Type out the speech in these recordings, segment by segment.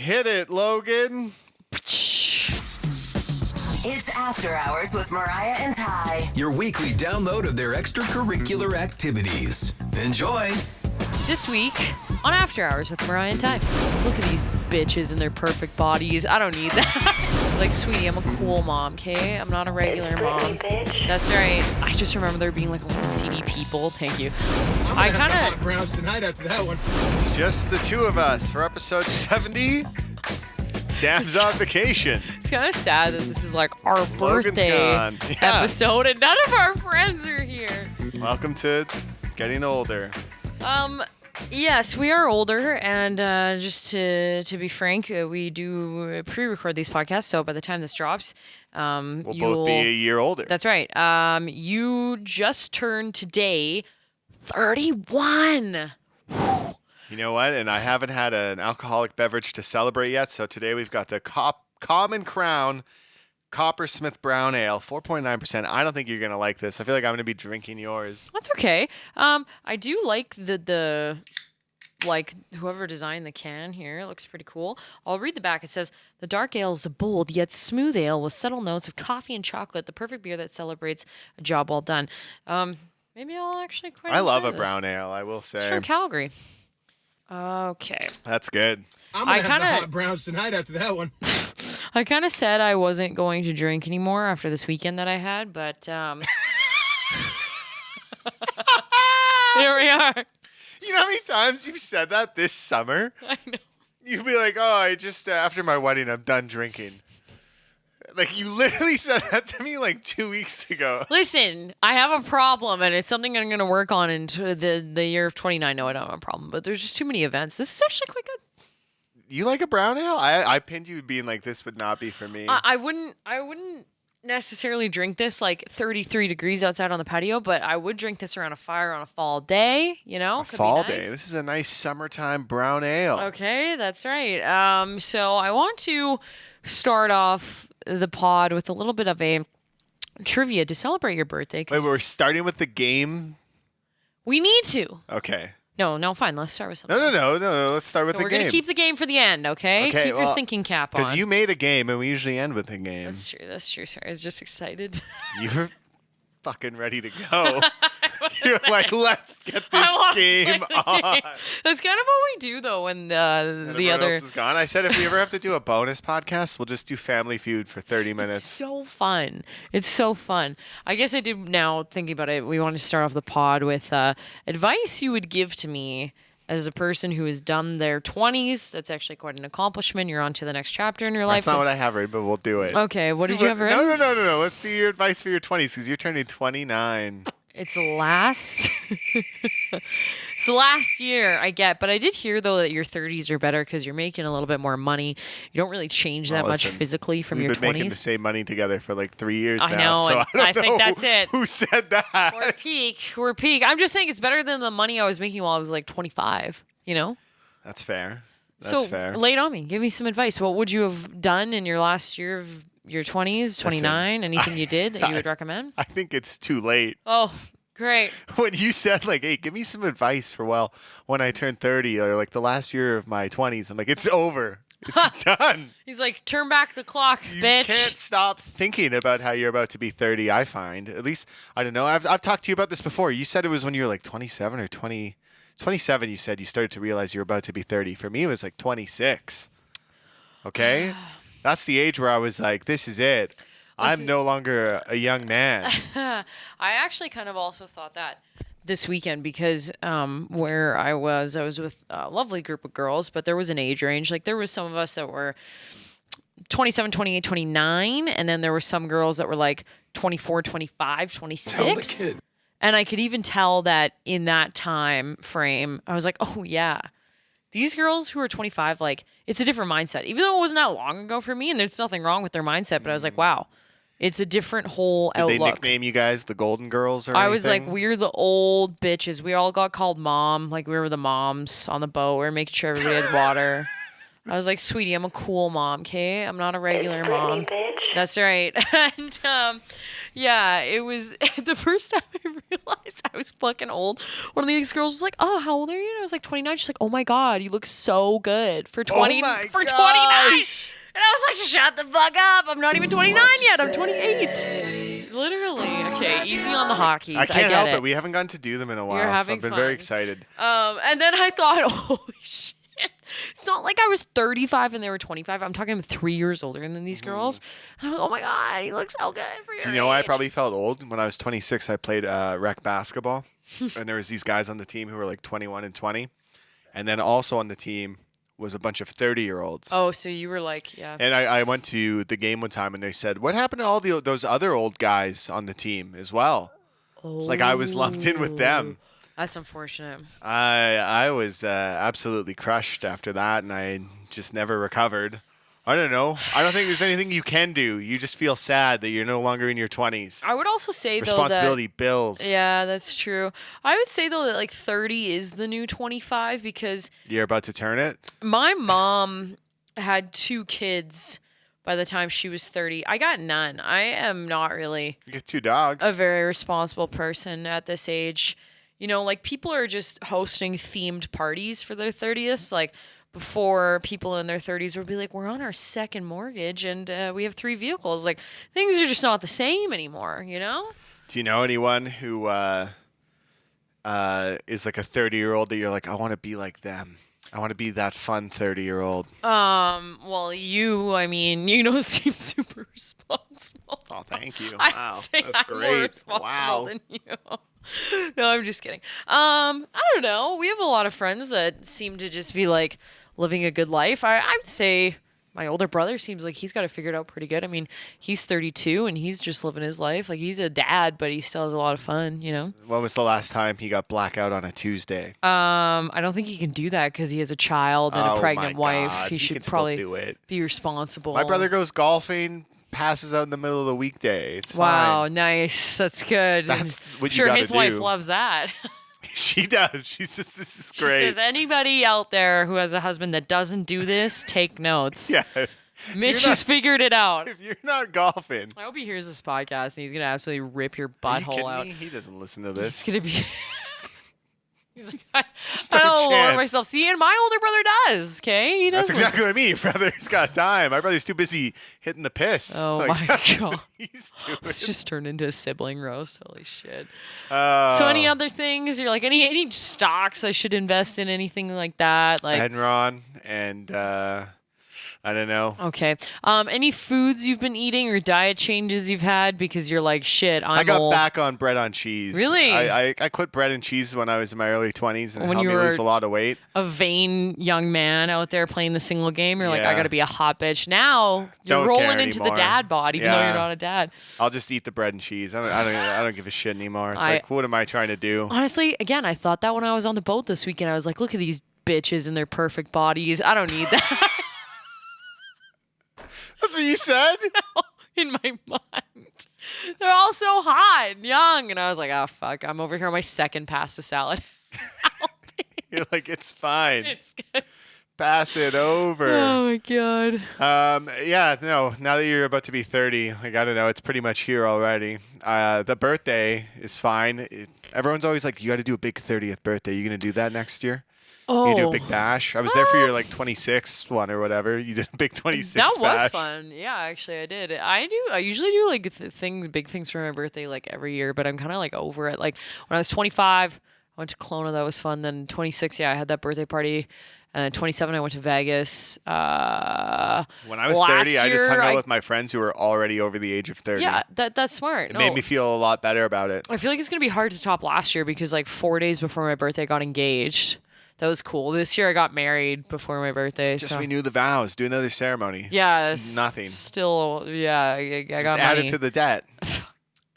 Hit it, Logan. It's After Hours with Mariah and Ty. Your weekly download of their extracurricular activities. Enjoy. This week on After Hours with Mariah and Ty. Look at these bitches and their perfect bodies. I don't need that. It's like, sweetie, I'm a cool mom, okay? I'm not a regular mom. That's right. I just remember there being like a lot of seedy people. Thank you. I kind of hot browns tonight after that one. It's just the two of us for episode 70. Sam's on vacation. It's kind of sad that this is like our Logan's birthday gone. Yeah. episode and none of our friends are here. Welcome to getting older. Yes, we are older, and just to be frank, we do pre-record these podcasts, so by the time this drops, We'll both be a year older. That's right. You just turned today 31. You know what? And I haven't had an alcoholic beverage to celebrate yet, so today we've got the Common Crown Coppersmith Brown Ale, 4.9%. I don't think you're going to like this. I feel like I'm going to be drinking yours. That's okay. I do like the whoever designed the can here. It looks pretty cool. I'll read the back. It says, the dark ale is a bold yet smooth ale with subtle notes of coffee and chocolate, the perfect beer that celebrates a job well done. Maybe I'll actually quite I love a this. brown ale, I will It's say. from Calgary. Okay. That's good. I'm going to have the hot browns tonight after that one. I kind of said I wasn't going to drink anymore after this weekend that I had, but here we are. You know how many times you've said that this summer? I know. You'd be like, oh, I just, after my wedding, I'm done drinking. Like, you literally said that to me like 2 weeks ago. Listen, I have a problem, and it's something I'm going to work on into the year of 29. No, I don't have a problem, but there's just too many events. This is actually quite good. You like a brown ale? I pinned you being like, this would not be for me. I wouldn't necessarily drink this like 33 degrees outside on the patio, but I would drink this around a fire on a fall day, you know? A Could be fall nice. day. This is a nice summertime brown ale. Okay, that's right. So I want to start off the pod with a little bit of a trivia to celebrate your birthday. Wait, we're starting with the game? We need to. Okay. No, fine. Let's start with something. No. Let's start with the We're game. going to keep the game for the end, okay? Okay, Keep well, your thinking cap on. Because you made a game, and we usually end with a game. That's true. Sorry, I was just excited. You're fucking ready to go. You're like, let's get this game on. That's kind of what we do, though, when the Everyone other... else is gone. I said if we ever have to do a bonus podcast, we'll just do Family Feud for 30 minutes. It's so fun. It's so fun. I guess I did now, thinking about it, we want to start off the pod with advice you would give to me as a person who has done their 20s. That's actually quite an accomplishment. You're on to the next chapter in your life. That's not what I have written, but we'll do it. Okay, what did you have written? No. Let's do your advice for your 20s because you're turning 29. It's last. It's the last year I get, but I did hear though that your 30s are better because you're making a little bit more money. You don't really change that much physically from your 20s. We've been making the same money together for like 3 years now. I know, so and I don't think know that's it. Who said that? We're peak. I'm just saying it's better than the money I was making while I was like 25. You know. That's fair. So lay it on me. Give me some advice. What would you have done in your last year of your 20s, 29? Listen, Anything you did that you would recommend? I think it's too late. Oh, great. When you said like, hey, give me some advice for when I turn 30 or like the last year of my 20s, I'm like, it's over. It's done. He's like, turn back the clock, bitch. You can't stop thinking about how you're about to be 30, I find. At least, I don't know. I've talked to you about this before. You said it was when you were like 27 or 20. 27, you said you started to realize you were about to be 30. For me, it was like 26. Okay? That's the age where I was like, this is it. I'm no longer a young man. I actually kind of also thought that this weekend because where I was with a lovely group of girls, but there was an age range. Like there was some of us that were 27, 28, 29, and then there were some girls that were like 24, 25, 26. And I could even tell that in that time frame, I was like, oh, yeah. These girls who are 25, like, it's a different mindset. Even though it wasn't that long ago for me, and there's nothing wrong with their mindset, but I was like, wow, it's a different whole outlook. Did they nickname you guys the Golden Girls or anything? I was like, we're the old bitches. We all got called mom. Like, we were the moms on the boat. We were making sure everybody had water. I was like, sweetie, I'm a cool mom, okay? I'm not a regular mom. Bitch. That's right. And Yeah, it was the first time I realized I was fucking old. One of these girls was like, "Oh, how old are you?" And I was like, 29. She's like, "Oh my god, you look so good for 20 my for 29." gosh. And I was like, "Shut the fuck up! I'm not even 29 yet. I'm 28." Literally. Okay, easy on the hockeys. I can't get help it. it. We haven't gotten to do them in a while, You're so having I've been fun. very excited. And then I thought, holy shit. It's not like I was 35 and they were 25. I'm talking 3 years older than these girls. I'm like, oh my god, he looks so good for your Do you know why I age. probably felt old? When I was 26, I played rec basketball, and there was these guys on the team who were like 21 and 20, and then also on the team was a bunch of 30-year-olds. Oh, so you were like, yeah. And I went to the game one time, and they said, "What happened to all those other old guys on the team as well?" Like I was lumped in with them. That's unfortunate. I was absolutely crushed after that, and I just never recovered. I don't know. I don't think there's anything you can do. You just feel sad that you're no longer in your 20s. I would also say, Responsibility, though, bills. that... Yeah, that's true. I would say, though, that, like, 30 is the new 25 because You're about to turn it? my mom had 2 kids by the time she was 30. I got none. I am not really You get 2 dogs. a very responsible person at this age. You know, like people are just hosting themed parties for their 30th. Like before, people in their 30s would be like, we're on our second mortgage and we have 3 vehicles. Like things are just not the same anymore, you know? Do you know anyone who is like a 30-year-old that you're like, I want to be like them? I want to be that fun 30-year-old. Well, I mean, seem super responsible. Oh, thank you. I'd Wow. say That's I'm great. more responsible Wow. than you. No, I'm just kidding. I don't know. We have a lot of friends that seem to just be like living a good life. I would say my older brother seems like he's got it figured out pretty good. I mean, he's 32 and he's just living his life. Like he's a dad, but he still has a lot of fun, you know? When was the last time he got blackout on a Tuesday? I don't think he can do that because he has a child and Oh a pregnant my wife. God. He He should can still probably do it. be responsible. My brother goes golfing, passes out in the middle of the weekday. It's Wow, fine. nice. That's good. That's what you sure gotta his wife do. loves that. She does. She's just, this is She great. says, anybody out there who has a husband that doesn't do this, take notes. Yeah. Mitch You're has figured it out. If you're not golfing, I hope he hears this podcast and he's going to absolutely rip your are you butthole kidding out. me? He doesn't listen to He's this. going to be... He's like, I Start don't lower chant. myself. See, and my older brother does, okay? He does. That's exactly what I mean. Your brother's got time. My brother's too busy hitting the piss. Oh Like, my God. He's doing. It's just turned into a sibling roast. Holy shit. Uh, So any other things? You're like, any stocks I should invest in? Anything like that? Like, Enron and I don't know. okay. Any foods you've been eating or diet changes you've had because you're like, shit, I'm I got old. back on bread on cheese. Really? I quit bread and cheese when I was in my early 20s and it When helped you me were lose a lot of weight. A vain young man out there playing the single game. You're like, I Yeah. got to be a hot bitch. Now you're Don't rolling care into the anymore. dad bod, even though Yeah. you're not a dad. I'll just eat the bread and cheese. I don't give a shit anymore. It's like, what am I trying to do? Honestly, again, I thought that when I was on the boat this weekend. I was like, look at these bitches and their perfect bodies. I don't need that That's what you said? in my mind. They're all so hot and young. And I was like, oh, fuck. I'm over here on my second pasta salad. You're like, it's fine. It's good. Pass it over. Oh, my God. Yeah, no, now that you're about to be 30, like, I don't know, it's pretty much here already. The birthday is fine. Everyone's always like, you got to do a big 30th birthday. You going to do that next year? Oh. You do a big bash? I was there for your, like, 26th one or whatever. You did a big 26th That was bash. fun. Yeah, actually, I did. I usually do like big things for my birthday, like every year. But I'm kind of like over it. Like when I was 25, I went to Kelowna. That was fun. Then 26, yeah, I had that birthday party. And then 27, I went to Vegas. When I was last 30, I just hung year, out I- with my friends who were already over the age of 30. Yeah, that's smart. It made me feel a lot better about it. I feel like it's gonna be hard to top last year because like 4 days before my birthday, I got engaged. That was cool. This year, I got married before my birthday. Just so. renew the vows. Do another ceremony. Yeah, It's nothing. Still, yeah, I Just got add money. it to the debt.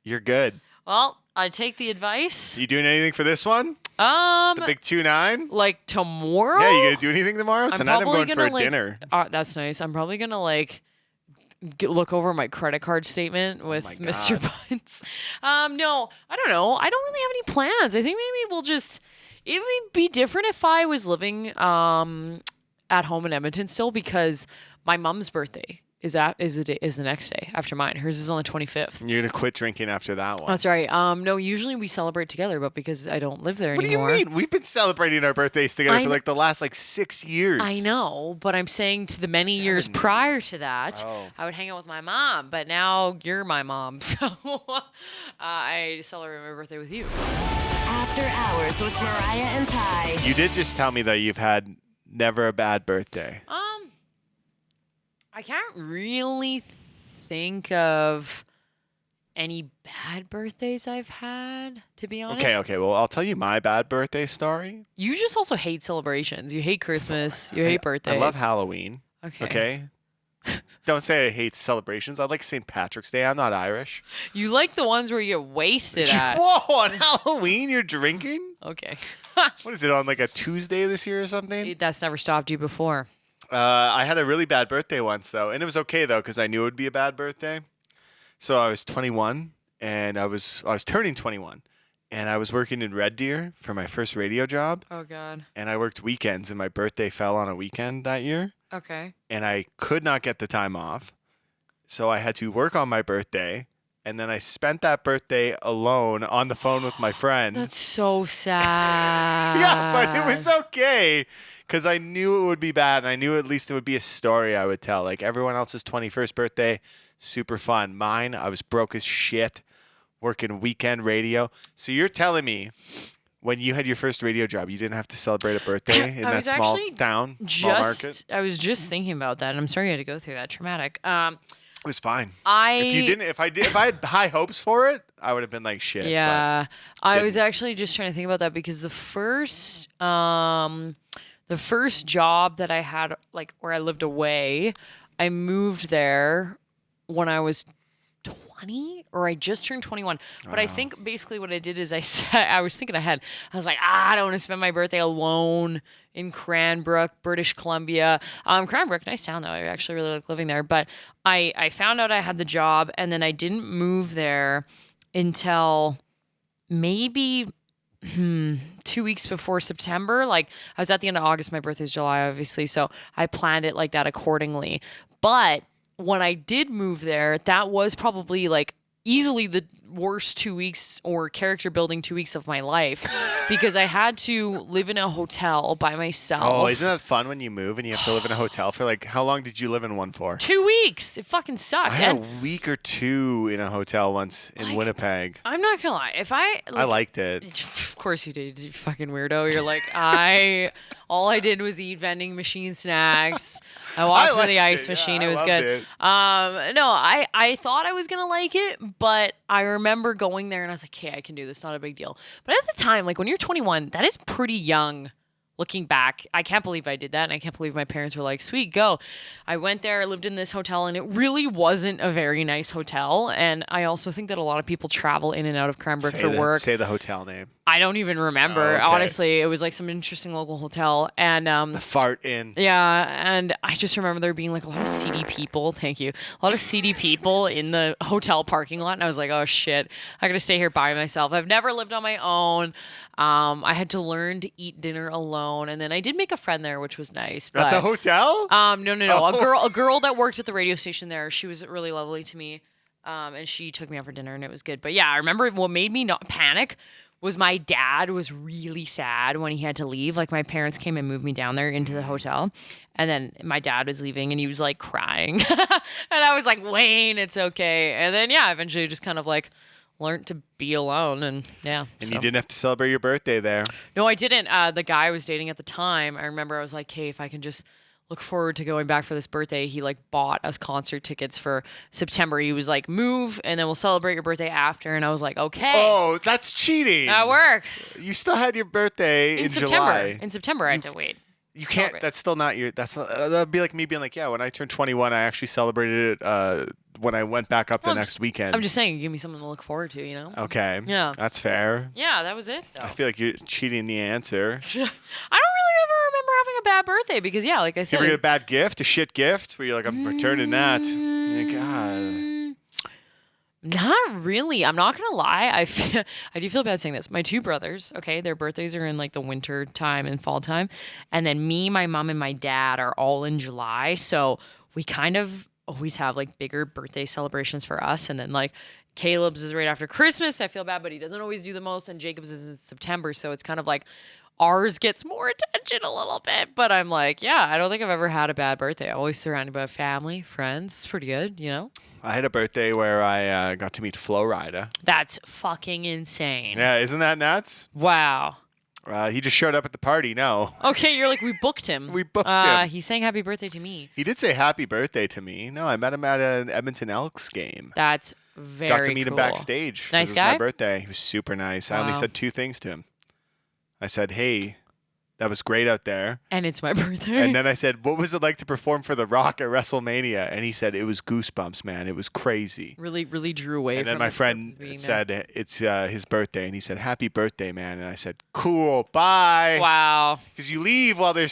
You're good. Well, I take the advice. You doing anything for this one? The big 2-9? Like tomorrow. Yeah, you gonna do anything tomorrow? Tonight I'm going for a like, dinner. That's nice. I'm probably gonna like look over my credit card statement with my Mr. God. Buns. No, I don't know. I don't really have any plans. I think maybe we'll just. It would be different if I was living at home in Edmonton still because my mom's birthday is the next day after mine. Hers is on the 25th. You're gonna quit drinking after that one. That's right. No, usually we celebrate together, but because I don't live there What anymore. do you mean? We've been celebrating our birthdays together for like the last 6 years. I know, but I'm saying to the many years prior to that, I would hang out with my mom. But now you're my mom, so I celebrate my birthday with you. After Hours with Mariah and Ty. You did just tell me that you've had never a bad birthday. I can't really think of any bad birthdays I've had, to be honest. Okay. Well, I'll tell you my bad birthday story. You just also hate celebrations. You hate Christmas. You hate birthdays. I love Halloween. Okay. Don't say I hate celebrations. I like St. Patrick's Day. I'm not Irish. You like the ones where you get wasted at. Whoa, on Halloween you're drinking? Okay. What is it, on like a Tuesday this year or something? That's never stopped you before. I had a really bad birthday once, though. And it was okay, though, because I knew it would be a bad birthday. So I was 21, and I was turning 21. And I was working in Red Deer for my first radio job. Oh, God. And I worked weekends, and my birthday fell on a weekend that year. Okay. And I could not get the time off. So I had to work on my birthday. And then I spent that birthday alone on the phone with my friend. That's so sad. Yeah, but it was okay because I knew it would be bad. And I knew at least it would be a story I would tell. Like everyone else's 21st birthday, super fun. Mine, I was broke as shit working weekend radio. So you're telling me when you had your first radio job, you didn't have to celebrate a birthday in that small town, small market? I was just thinking about that. And I'm sorry you had to go through that. Traumatic. It was fine. If I had high hopes for it, I would have been like shit. Yeah, I was actually just trying to think about that because the first job that I had, like where I lived away, I moved there when I was 20 or I just turned 21. But I think basically what I did is I was thinking ahead. I was like, I don't want to spend my birthday alone in Cranbrook, British Columbia. Cranbrook, nice town though. I actually really like living there. But I found out I had the job and then I didn't move there until maybe 2 weeks before September. Like I was at the end of August. My birthday's July, obviously. So I planned it like that accordingly. But when I did move there, that was probably like easily the worst 2 weeks or character building 2 weeks of my life because I had to live in a hotel by myself. Oh, isn't that fun when you move and you have to live in a hotel for like, how long did you live in one for? 2 weeks. It fucking sucked. I had a week or two in a hotel once in Winnipeg. I'm not gonna lie. I liked it. Of course you did, you fucking weirdo. You're like, all I did was eat vending machine snacks. I walked to the ice machine. It was good. No, I thought I was going to like it, but I remember going there and I was like, okay, I can do this. Not a big deal. But at the time, like when you're 21, that is pretty young. Looking back, I can't believe I did that. And I can't believe my parents were like, sweet, go. I went there, I lived in this hotel, and it really wasn't a very nice hotel. And I also think that a lot of people travel in and out of Cranbrook for work. Say the hotel name. I don't even remember. Oh, okay. Honestly, it was like some interesting local hotel. And the Fart Inn. Yeah, and I just remember there being like a lot of seedy people. Thank you. A lot of seedy people in the hotel parking lot. And I was like, oh shit, I gotta stay here by myself. I've never lived on my own. I had to learn to eat dinner alone, and then I did make a friend there, which was nice. But, at the hotel? No. Oh. A girl that worked at the radio station there. She was really lovely to me, and she took me out for dinner, and it was good. But yeah, I remember what made me not panic was my dad was really sad when he had to leave. Like my parents came and moved me down there into the hotel, and then my dad was leaving, and he was like crying, and I was like, Wayne, it's okay. And then yeah, eventually just kind of like learned to be alone, and yeah. And you didn't have to celebrate your birthday there. No, I didn't. The guy I was dating at the time, I remember I was like, hey, if I can just look forward to going back for this birthday. He like bought us concert tickets for September. He was like, move, and then we'll celebrate your birthday after. And I was like, okay. Oh, that's cheating. That works. You still had your birthday in September. July. In September, I had to wait. You can't. That's still not your. That'd be like me being like, yeah, when I turned 21, I actually celebrated it when I went back up the next weekend. I'm just saying, give me something to look forward to, you know? Okay. Yeah. That's fair. Yeah, that was it, though. I feel like you're cheating the answer. I don't really ever remember having a bad birthday because, yeah, like I said. You ever get a bad gift, a shit gift, where you're like, I'm returning that? God. Not really. I'm not gonna lie. I do feel bad saying this. My two brothers, okay, their birthdays are in like the winter time and fall time, and then me, my mom, and my dad are all in July. So we kind of always have like bigger birthday celebrations for us. And then like Caleb's is right after Christmas. I feel bad, but he doesn't always do the most. And Jacob's is in September. So it's kind of like ours gets more attention a little bit. But I'm like, yeah, I don't think I've ever had a bad birthday. I'm always surrounded by family, friends. It's pretty good, you know? I had a birthday where I got to meet Flo Rida. That's fucking insane. Yeah, isn't that nuts? Wow. He just showed up at the party. No. Okay, you're like, we booked him. We booked him. He's saying happy birthday to me. He did say happy birthday to me. No, I met him at an Edmonton Elks game. That's very Got to meet him cool. backstage. 'cause Nice it was guy? my birthday. He was super nice. I only Wow. said 2 things to him. I said, hey, that was great out there. And it's my birthday. And then I said, what was it like to perform for The Rock at WrestleMania? And he said, it was goosebumps, man. It was crazy. really drew away And from then my the friend being there. said, it's his birthday. And he said, happy birthday, man. And I said, cool, bye. Wow. Because you leave while they're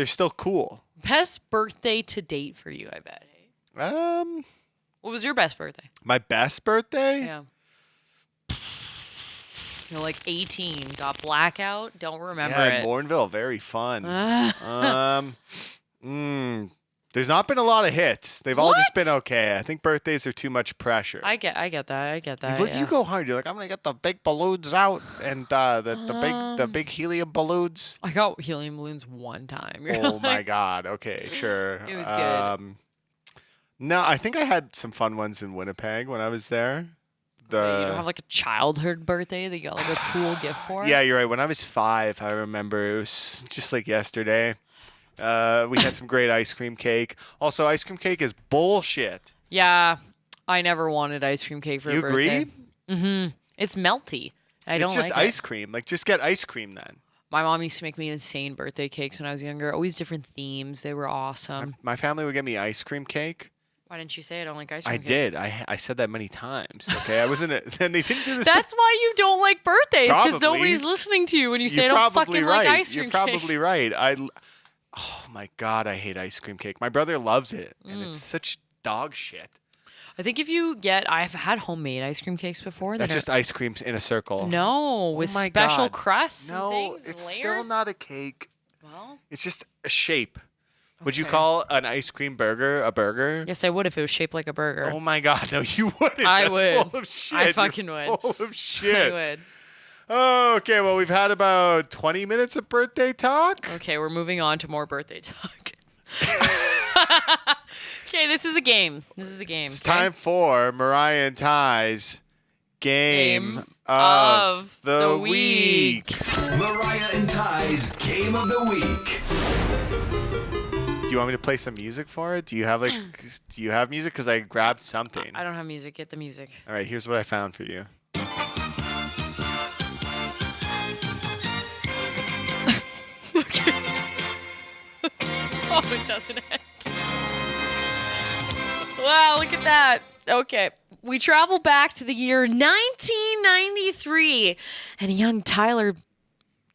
still cool. Best birthday to date for you, I bet. Hey? What was your best birthday? My best birthday? Yeah. You're like 18, got blackout, don't remember Yeah, in it. Bourneville, very fun. There's not been a lot of hits. They've all just been okay. I think birthdays are too much pressure. I get that. You Yeah. go hard. You're like, I'm gonna get the big balloons out and the big helium balloons. I got helium balloons one time. You're Oh like, my god. Okay, sure. It was good. No, I think I had some fun ones in Winnipeg when I was there. You don't have like a childhood birthday that you got like a cool gift for? Yeah, you're right. When I was 5, I remember it was just like yesterday. We had some great ice cream cake. Also, ice cream cake is bullshit. Yeah. I never wanted ice cream cake for a You birthday. agree? Mm-hmm. It's melty. I don't It's just like ice it. cream. Like, just get ice cream then. My mom used to make me insane birthday cakes when I was younger. Always different themes. They were awesome. My family would get me ice cream cake. Why didn't you say I don't like ice cream I cake? did. I said that many times. Okay, I wasn't. And they didn't do this. That's why you don't like birthdays, because Probably. nobody's listening to you when you say I You're don't probably fucking right. like ice cream You're cake. probably right. Oh my god, I hate ice cream cake. My brother loves it, and it's such dog shit. I think if you I've had homemade ice cream cakes before. That's that just ice cream in a circle. no, with my special God. crusts and No, things it's and still layers. not a cake. Well, It's just a shape. Would you Okay. call an ice cream burger a burger? yes, I would if it was shaped like a burger. Oh my god, no, you wouldn't. I That's would. full of shit. I You're fucking would. Full of shit. I would. Oh, okay, well, we've had about 20 minutes of birthday talk. Okay, we're moving on to more birthday talk. Okay, this is a game. It's time for Mariah and Ty's Game, Game of the the Week. Week. Mariah and Ty's Game of the Week. Do you want me to play some music for it? Do you have music? Because I grabbed something. I don't have music. Get the music. All right, here's what I found for you. Oh, it doesn't end. Wow, look at that. Okay. We travel back to the year 1993, and a young Tyler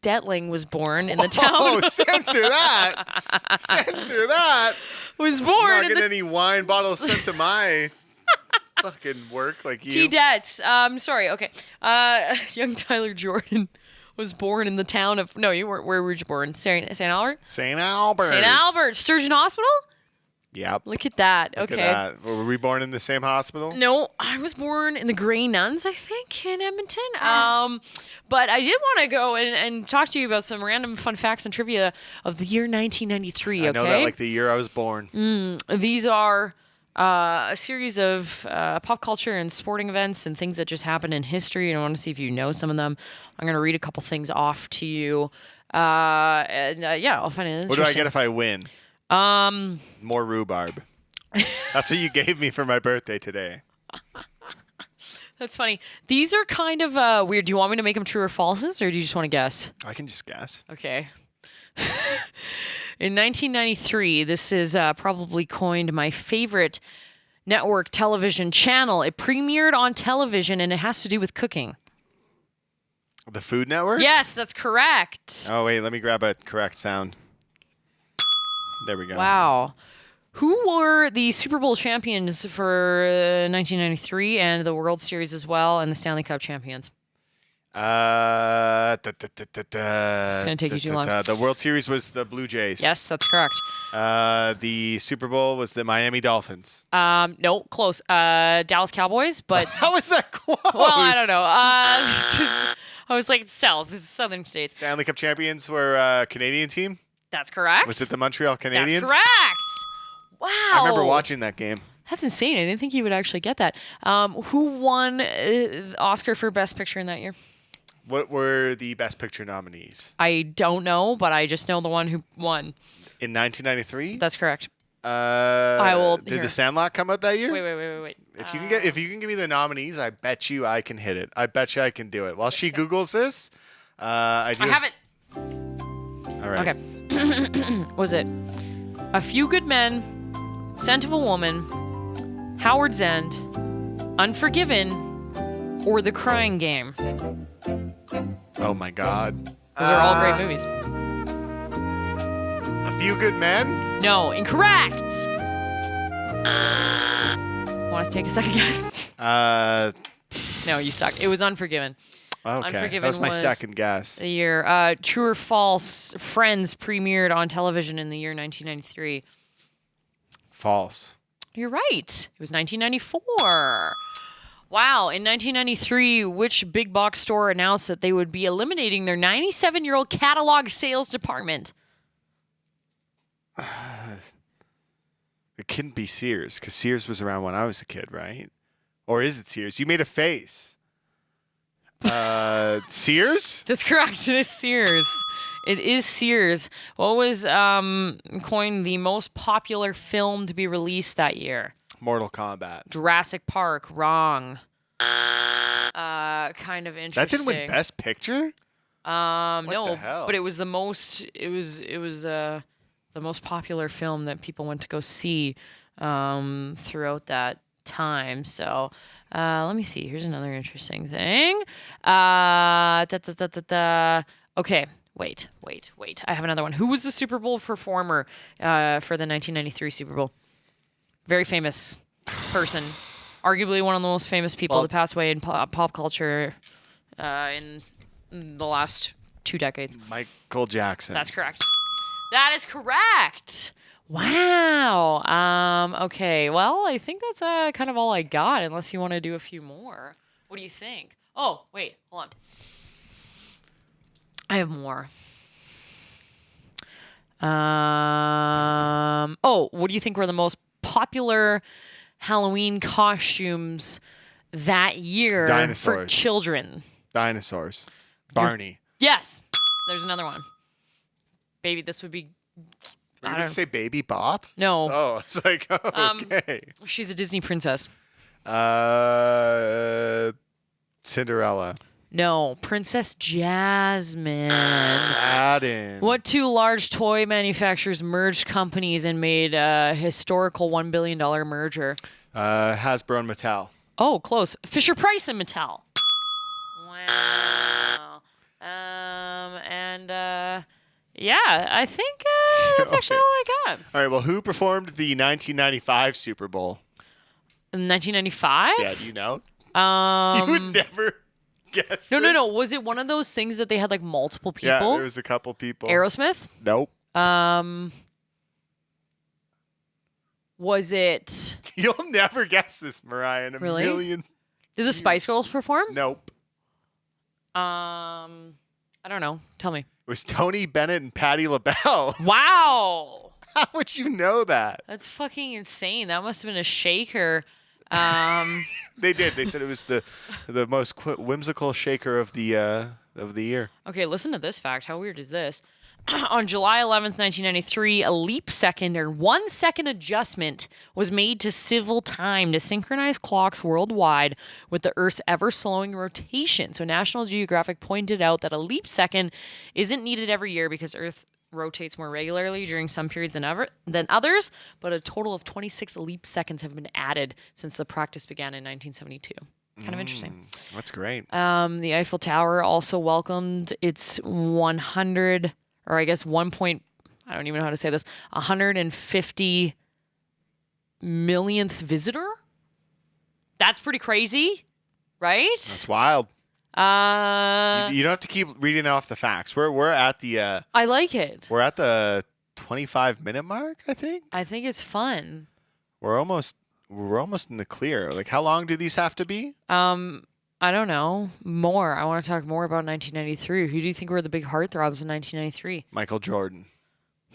Detling was born in the town. Oh, censor that! Censor that! Was I'm born not in getting the any wine bottles sent to my fucking work like you. T-Dets. Sorry. Okay. Young Tyler Jordan was born in the town of. No, you weren't. Where were you born? St. Albert. St. Albert. St. Albert. Sturgeon Hospital. Yep. Look at that. Look Okay. at that. Were we born in the same hospital? No, I was born in the Grey Nuns, I think, in Edmonton. But I did want to go and talk to you about some random fun facts and trivia of the year 1993. I know that like the year I was born. These are a series of pop culture and sporting events and things that just happened in history, and I want to see if you know some of them. I'm going to read a couple things off to you. Yeah, I'll find it What do I interesting. get if I win? More rhubarb. That's what you gave me for my birthday today. That's funny. These are kind of weird. Do you want me to make them true or falses, or do you just want to guess? I can just guess. Okay. In 1993, this is probably coined my favorite network television channel. It premiered on television, and it has to do with cooking. The Food Network? Yes, that's correct. Oh, wait. Let me grab a correct sound. There we go. Wow. Who were the Super Bowl champions for 1993 and the World Series as well, and the Stanley Cup champions? It's gonna take you too long. The World Series was the Blue Jays. Yes, that's correct. The Super Bowl was the Miami Dolphins. No, close. Dallas Cowboys, but How is that close? well, I don't know. I was like southern states. Stanley Cup champions were a Canadian team. That's correct. Was it the Montreal Canadiens? That's correct. Wow. I remember watching that game. That's insane. I didn't think you would actually get that. Who won Oscar for Best Picture in that year? What were the Best Picture nominees? I don't know, but I just know the one who won. In 1993? That's correct. I will. Did Here. The Sandlot come out that year? Wait. If you can give me the nominees, I bet you I can hit it. I bet you I can do it. While she Googles this, I have it. All right. Okay. Was it A Few Good Men, Scent of a Woman, Howard's End, Unforgiven, or The Crying Game? Oh my God. Those are all great movies. A Few Good Men? No, incorrect. Want us to take a second guess? No, you suck. It was Unforgiven. Okay. Unforgiven That was my was second guess. The year. True or False, Friends premiered on television in the year 1993. False. You're right. It was 1994. Wow. In 1993, which big box store announced that they would be eliminating their 97-year-old catalog sales department? It couldn't be Sears, because Sears was around when I was a kid, right? Or is it Sears? You made a face. Sears? That's correct. It is Sears. It is Sears. What was coined the most popular film to be released that year? Mortal Kombat. Jurassic Park. Wrong. Kind of interesting. That didn't win Best Picture? No, the hell? but it was the most. It was the most popular film that people went to go see throughout that time. So let me see. Here's another interesting thing. Okay. Wait. I have another one. Who was the Super Bowl performer for the 1993 Super Bowl? Very famous person. Arguably one of the most famous people to pass away in pop culture in the last 2 decades. Michael Jackson. That's correct. That is correct. Wow. Okay. Well, I think that's kind of all I got, unless you want to do a few more. What do you think? Oh, wait. Hold on. I have more. What do you think were the most popular Halloween costumes that year for Dinosaurs. children? Dinosaurs. Barney. Yes. There's another one. Baby, this would be... Were you going to say Baby Bop? No. Oh, it's like, okay. She's a Disney princess. Cinderella. No, Princess Jasmine. Aladdin. What 2 large toy manufacturers merged companies and made a historical $1 billion merger? Hasbro and Mattel. Oh, close. Fisher-Price and Mattel. Wow. Yeah, I think that's actually all I got. All right, well, who performed the 1995 Super Bowl? In 1995? Yeah, do you know? You would never guess No. this. Was it one of those things that they had like multiple people? Yeah, there was a couple people. Aerosmith? Nope. Was it... You'll never guess this, Mariah, in a Really? million. Did the Spice Girls perform? Nope. I don't know. Tell me. It was Tony Bennett and Patti LaBelle. Wow. How would you know that? That's fucking insane. That must have been a shaker. They did. They said it was the most whimsical shaker of the year. Okay, listen to this fact. How weird is this? On July 11th, 1993, a leap second or 1 second adjustment was made to civil time to synchronize clocks worldwide with the Earth's ever-slowing rotation. So National Geographic pointed out that a leap second isn't needed every year because Earth rotates more regularly during some periods than others, but a total of 26 leap seconds have been added since the practice began in 1972. Kind of interesting. That's great. The Eiffel Tower also welcomed its 100, or I guess 1 point, I don't even know how to say this, 150 millionth visitor? That's pretty crazy, right? That's wild. You don't have to keep reading off the facts. We're at the I like it. we're at the 25-minute mark, I think. I think it's fun. We're almost in the clear. Like, how long do these have to be? I don't know. More. I want to talk more about 1993. Who do you think were the big heartthrobs in 1993? Michael Jordan.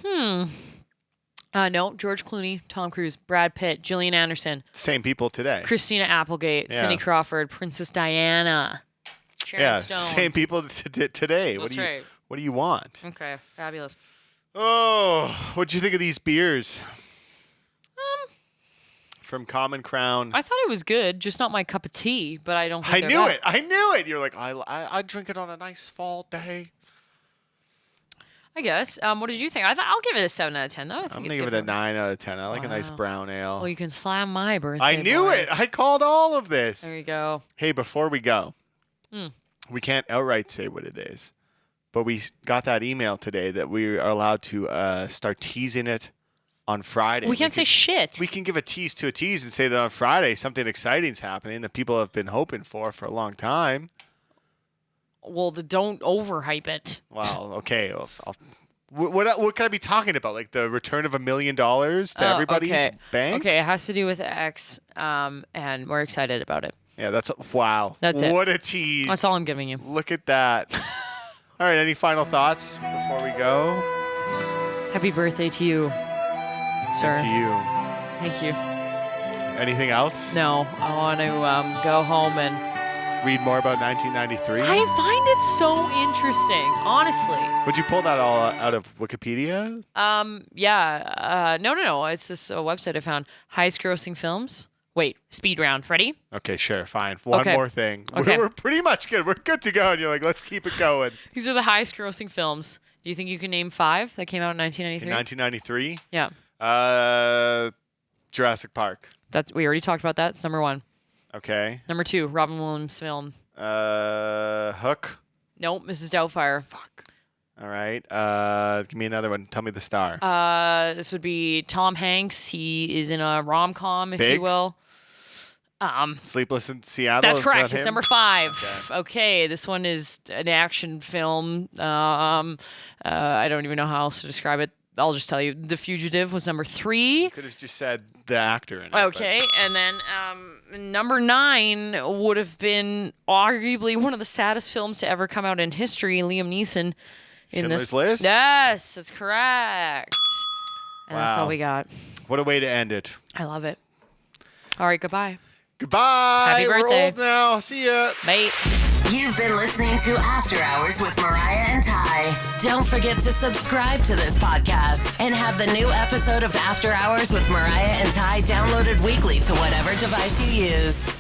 No, George Clooney, Tom Cruise, Brad Pitt, Gillian Anderson, Same people today. Christina Applegate, Yeah. Cindy Crawford, Princess Diana, Sharon Yeah, Stone. same people today. That's right. What do you want? Okay, fabulous. Oh, what'd you think of these beers? From Common Crown. I thought it was good, just not my cup of tea, but I don't think I they're knew bad. it. I knew it. You're like, I'd drink it on a nice fall day. I guess. What did you think? I'll give it a 7 out of 10, though. I think I'm it's going to give good it a for- 9 out of 10. I like a nice Wow. brown ale. Well, you can slam my birthday. I knew boy. it. I called all of this. There you go. Hey, before we go, we can't outright say what it is, but we got that email today that we are allowed to start teasing it on Friday. We can't say shit. We can give a tease to a tease and say that on Friday something exciting's happening that people have been hoping for a long time. Well, don't overhype it. Well, okay. What can I be talking about? Like the return of $1 million to everybody's bank? Okay, it has to do with X, and we're excited about it. Yeah, wow. That's it. What a tease. That's all I'm giving you. Look at that. All right, any final thoughts before we go? Happy birthday to you, sir. To you. Thank you. Anything else? No, I want to go home and... Read more about 1993? I find it so interesting, honestly. Would you pull that all out of Wikipedia? Yeah. No. It's this website I found. Highest grossing films. Wait, speed round. Ready? Okay, sure, fine. One Okay. more thing. Okay. We're pretty much good. We're good to go. And you're like, let's keep it going. These are the highest grossing films. Do you think you can name 5 that came out in 1993? In 1993? Yeah. Jurassic Park. We already talked about that. It's number 1. Okay. Number 2, Robin Williams film. Hook. Nope, Mrs. Doubtfire. Fuck. All right. Give me another one. Tell me the star. This would be Tom Hanks. He is in a rom-com, if Big? you will. Sleepless in Seattle. That's is correct. that It's him? number 5. Okay, this one is an action film. I don't even know how else to describe it. I'll just tell you. The Fugitive was number 3. Could have just said the actor in it. Okay, and then number 9 would have been arguably one of the saddest films to ever come out in history. Liam Neeson in Schindler's this List? Yes, that's correct. And that's all Wow. we got. What a way to end it. I love it. All right, goodbye. Goodbye. Happy We're birthday. old now. See ya. Bye. You've been listening to After Hours with Mariah and Ty. Don't forget to subscribe to this podcast and have the new episode of After Hours with Mariah and Ty downloaded weekly to whatever device you use.